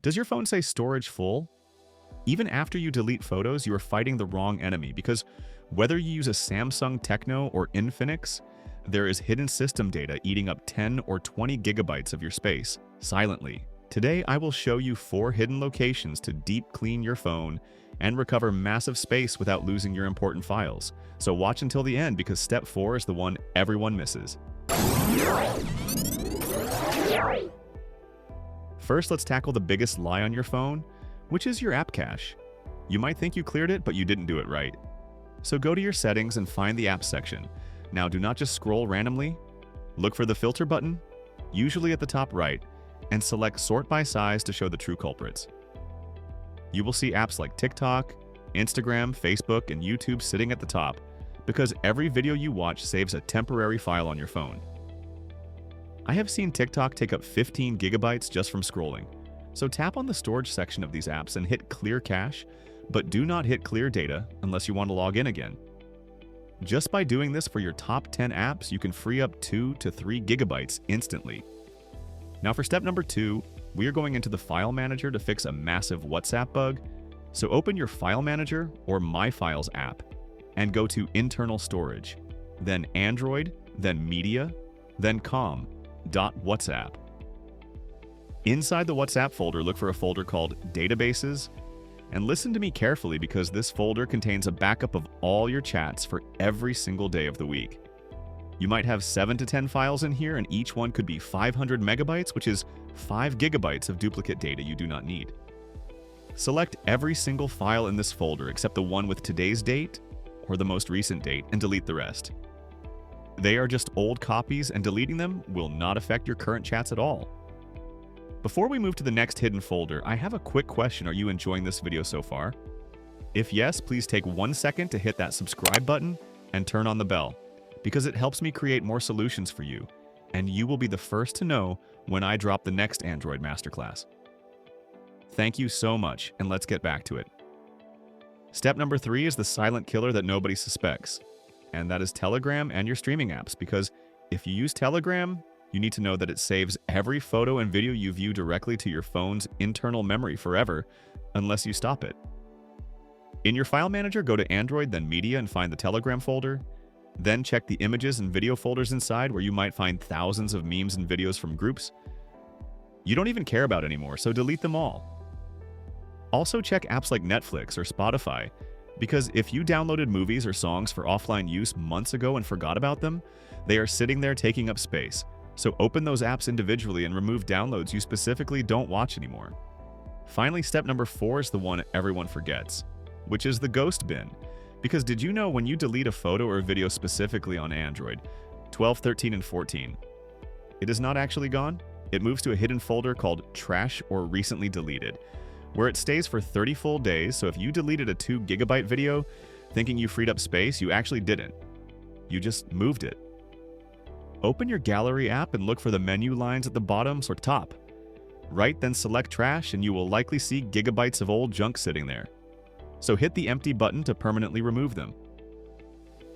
Does your phone say storage full? Even after you delete photos, you are fighting the wrong enemy because whether you use a Samsung Tecno or Infinix, there is hidden system data eating up 10 or 20 gigabytes of your space, silently. Today, I will show you 4 hidden locations to deep clean your phone and recover massive space without losing your important files. So watch until the end because step 4 is the one everyone misses. First, let's tackle the biggest lie on your phone, which is your app cache. You might think you cleared it, but you didn't do it right. So go to your settings and find the apps section. Now do not just scroll randomly. Look for the filter button, usually at the top right, and select sort by size to show the true culprits. You will see apps like TikTok, Instagram, Facebook, and YouTube sitting at the top because every video you watch saves a temporary file on your phone. I have seen TikTok take up 15 gigabytes just from scrolling. So tap on the storage section of these apps and hit clear cache, but do not hit clear data unless you want to log in again. Just by doing this for your top 10 apps, you can free up 2 to 3 gigabytes instantly. Now for step number 2, we are going into the File Manager to fix a massive WhatsApp bug. So open your File Manager or My Files app and go to Internal Storage, then Android, then Media, then com.whatsapp. Inside the WhatsApp folder, look for a folder called Databases, and listen to me carefully because this folder contains a backup of all your chats for every single day of the week. You might have 7 to 10 files in here, and each one could be 500 megabytes, which is 5 gigabytes of duplicate data you do not need. Select every single file in this folder except the one with today's date or the most recent date and delete the rest. They are just old copies, and deleting them will not affect your current chats at all. Before we move to the next hidden folder, I have a quick question. Are you enjoying this video so far? If yes, please take 1 second to hit that subscribe button and turn on the bell, because it helps me create more solutions for you, and you will be the first to know when I drop the next Android Masterclass. Thank you so much, and let's get back to it. Step number 3 is the silent killer that nobody suspects, and that is Telegram and your streaming apps, because if you use Telegram, you need to know that it saves every photo and video you view directly to your phone's internal memory forever, unless you stop it. In your file manager, go to Android, then Media, and find the Telegram folder. Then check the images and video folders inside, where you might find thousands of memes and videos from groups you don't even care about anymore, so delete them all. Also check apps like Netflix or Spotify, because if you downloaded movies or songs for offline use months ago and forgot about them, they are sitting there taking up space. So open those apps individually and remove downloads you specifically don't watch anymore. Finally, step number 4 is the one everyone forgets, which is the ghost bin. Because did you know when you delete a photo or video specifically on Android 12, 13, and 14, it is not actually gone? It moves to a hidden folder called Trash or Recently Deleted, where it stays for 30 full days. So if you deleted a 2 gigabyte video thinking you freed up space, you actually didn't. You just moved it. Open your Gallery app and look for the menu lines at the bottom or top. Right, then select Trash, and you will likely see gigabytes of old junk sitting there. So hit the empty button to permanently remove them.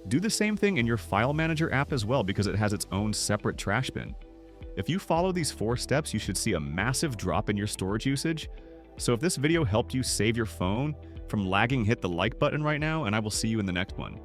Do the same thing in your File Manager app as well, because it has its own separate trash bin. If you follow these 4 steps, you should see a massive drop in your storage usage. So if this video helped you save your phone from lagging, hit the like button right now, and I will see you in the next one.